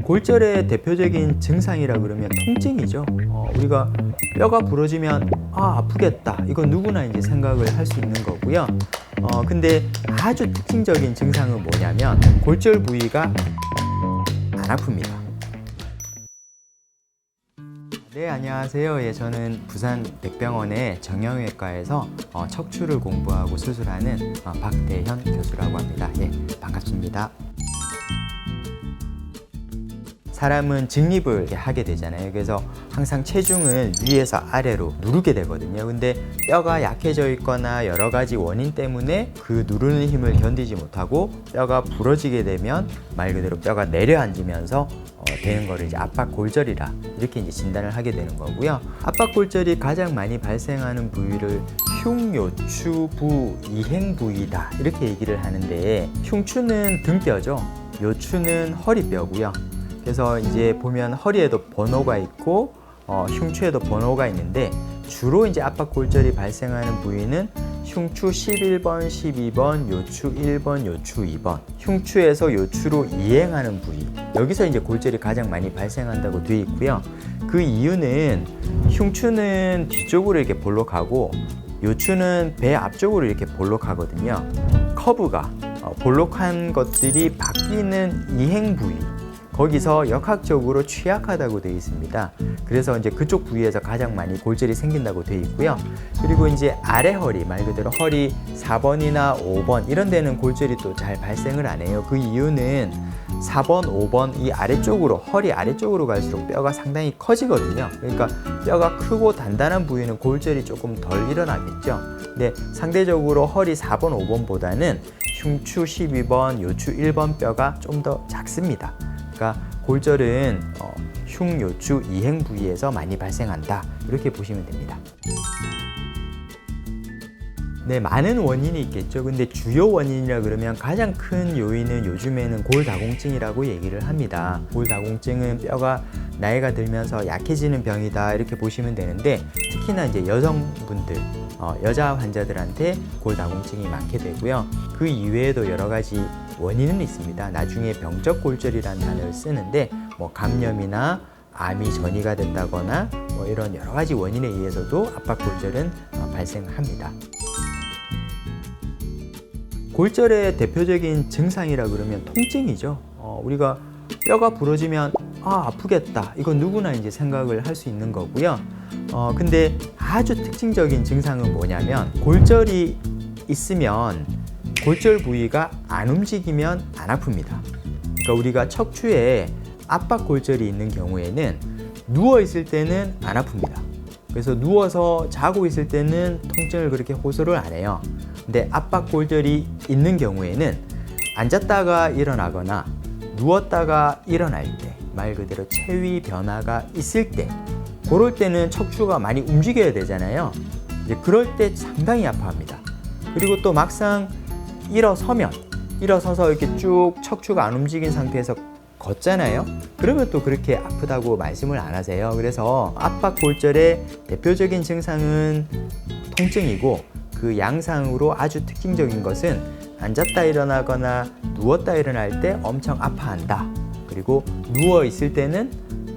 골절의 대표적인 증상이라 그러면 통증이죠. 우리가 뼈가 부러지면 아프겠다. 이건 누구나 이제 생각을 할 수 있는 거고요. 근데 아주 특징적인 증상은 뭐냐면 골절 부위가 안 아픕니다. 네, 안녕하세요. 예, 저는 부산 백병원의 정형외과에서 척추를 공부하고 수술하는 박대현 교수라고 합니다. 예, 반갑습니다. 사람은 직립을 하게 되잖아요. 그래서 항상 체중을 위에서 아래로 누르게 되거든요. 근데 뼈가 약해져 있거나 여러 가지 원인 때문에 그 누르는 힘을 견디지 못하고 뼈가 부러지게 되면 말 그대로 뼈가 내려앉으면서 되는 거를 이제 압박골절이라 이렇게 이제 진단을 하게 되는 거고요. 압박골절이 가장 많이 발생하는 부위를 흉요추부 이행부위다 이렇게 얘기를 하는데, 흉추는 등뼈죠. 요추는 허리뼈고요. 그래서 이제 보면 허리에도 번호가 있고 흉추에도 번호가 있는데, 주로 이제 압박골절이 발생하는 부위는 흉추 11번, 12번, 요추 1번, 요추 2번, 흉추에서 요추로 이행하는 부위, 여기서 이제 골절이 가장 많이 발생한다고 되어 있고요. 그 이유는 흉추는 뒤쪽으로 이렇게 볼록하고 요추는 배 앞쪽으로 이렇게 볼록하거든요. 커브가 볼록한 것들이 바뀌는 이행 부위, 거기서 역학적으로 취약하다고 되어 있습니다. 그래서 이제 그쪽 부위에서 가장 많이 골절이 생긴다고 되어 있고요. 그리고 이제 아래 허리, 말 그대로 허리 4번이나 5번 이런 데는 골절이 또 잘 발생을 안 해요. 그 이유는 4번, 5번 이 아래쪽으로, 허리 아래쪽으로 갈수록 뼈가 상당히 커지거든요. 그러니까 뼈가 크고 단단한 부위는 골절이 조금 덜 일어나겠죠. 근데 상대적으로 허리 4번, 5번보다는 흉추 12번, 요추 1번 뼈가 좀 더 작습니다. 그러니까 골절은 흉요추 이행 부위에서 많이 발생한다, 이렇게 보시면 됩니다. 네, 많은 원인이 있겠죠. 근데 주요 원인이라 그러면 가장 큰 요인은 요즘에는 골다공증이라고 얘기를 합니다. 골다공증은 뼈가 나이가 들면서 약해지는 병이다, 이렇게 보시면 되는데, 특히나 이제 여성분들, 여자 환자들한테 골다공증이 많게 되고요. 그 이외에도 여러 가지 원인은 있습니다. 나중에 병적 골절이라는 단어를 쓰는데, 뭐 감염이나 암이 전이가 된다거나 뭐 이런 여러 가지 원인에 의해서도 압박골절은 발생합니다. 골절의 대표적인 증상이라 그러면 통증이죠. 우리가 뼈가 부러지면 아프겠다. 이건 누구나 이제 생각을 할 수 있는 거고요. 근데 아주 특징적인 증상은 뭐냐면, 골절이 있으면 골절 부위가 안 움직이면 안 아픕니다. 그러니까 우리가 척추에 압박골절이 있는 경우에는 누워 있을 때는 안 아픕니다. 그래서 누워서 자고 있을 때는 통증을 그렇게 호소를 안 해요. 근데 압박골절이 있는 경우에는 앉았다가 일어나거나 누웠다가 일어날 때, 말 그대로 체위 변화가 있을 때, 그럴 때는 척추가 많이 움직여야 되잖아요. 이제 그럴 때 상당히 아파합니다. 그리고 또 막상 일어서서 이렇게 쭉 척추가 안 움직인 상태에서 걷잖아요. 그러면 또 그렇게 아프다고 말씀을 안 하세요. 그래서 압박골절의 대표적인 증상은 통증이고, 그 양상으로 아주 특징적인 것은 앉았다 일어나거나 누웠다 일어날 때 엄청 아파한다, 그리고 누워 있을 때는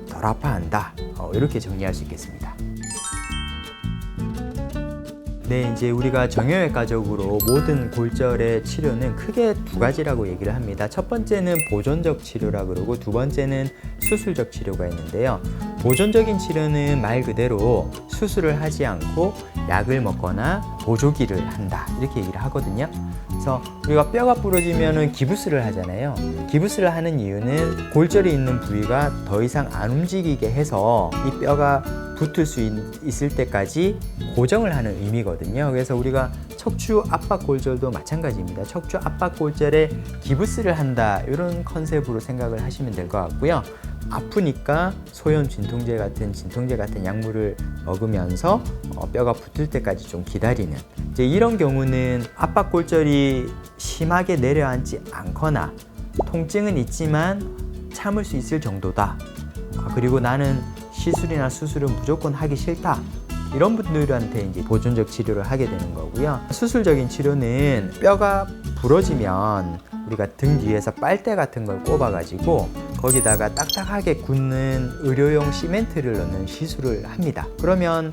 덜 아파한다, 이렇게 정리할 수 있겠습니다. 네, 이제 우리가 정형외과적으로 모든 골절의 치료는 크게 두 가지라고 얘기를 합니다. 첫 번째는 보존적 치료라 그러고, 두 번째는 수술적 치료가 있는데요. 보존적인 치료는 말 그대로 수술을 하지 않고 약을 먹거나 보조기를 한다, 이렇게 얘기를 하거든요. 그래서 우리가 뼈가 부러지면 기부스를 하잖아요. 기부스를 하는 이유는 골절이 있는 부위가 더 이상 안 움직이게 해서 이 뼈가 붙을 수 있을 때까지 고정을 하는 의미거든요. 그래서 우리가 척추 압박골절도 마찬가지입니다. 척추 압박골절에 기부스를 한다, 이런 컨셉으로 생각을 하시면 될 것 같고요. 아프니까 소염 진통제 같은 약물을 먹으면서 뼈가 붙을 때까지 좀 기다리는, 이제 이런 경우는 압박골절이 심하게 내려앉지 않거나 통증은 있지만 참을 수 있을 정도다, 그리고 나는 시술이나 수술은 무조건 하기 싫다, 이런 분들한테 이제 보존적 치료를 하게 되는 거고요. 수술적인 치료는 뼈가 부러지면 우리가 등 뒤에서 빨대 같은 걸 꼽아가지고 거기다가 딱딱하게 굳는 의료용 시멘트를 넣는 시술을 합니다. 그러면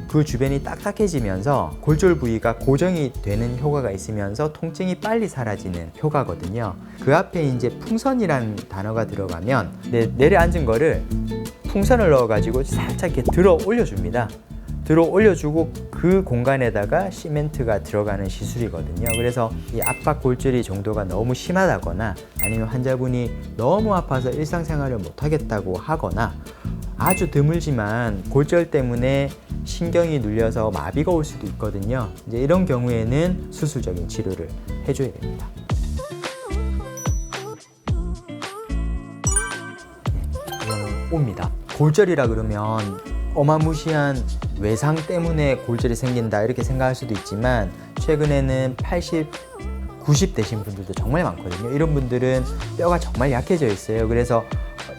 그 주변이 딱딱해지면서 골절 부위가 고정이 되는 효과가 있으면서 통증이 빨리 사라지는 효과거든요. 그 앞에 이제 풍선이라는 단어가 들어가면 내려앉은 거를 풍선을 넣어가지고 살짝 이렇게 들어 올려줍니다. 들어 올려주고 그 공간에다가 시멘트가 들어가는 시술이거든요. 그래서 이 압박 골절이 정도가 너무 심하다거나 아니면 환자분이 너무 아파서 일상생활을 못하겠다고 하거나 아주 드물지만 골절 때문에 신경이 눌려서 마비가 올 수도 있거든요. 이제 이런 경우에는 수술적인 치료를 해줘야 됩니다. 이거는 옵니다. 골절이라 그러면 어마무시한 외상 때문에 골절이 생긴다 이렇게 생각할 수도 있지만 최근에는 80, 90 되신 분들도 정말 많거든요. 이런 분들은 뼈가 정말 약해져 있어요. 그래서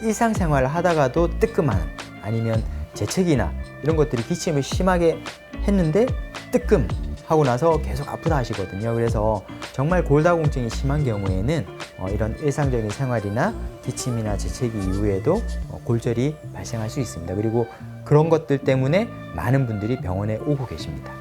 일상생활을 하다가도 뜨끔한 아니면 재채기나 이런 것들이 기침을 심하게 했는데 뜨끔 하고 나서 계속 아프다 하시거든요. 그래서 정말 골다공증이 심한 경우에는 이런 일상적인 생활이나 기침이나 재채기 이후에도 골절이 발생할 수 있습니다. 그리고 그런 것들 때문에 많은 분들이 병원에 오고 계십니다.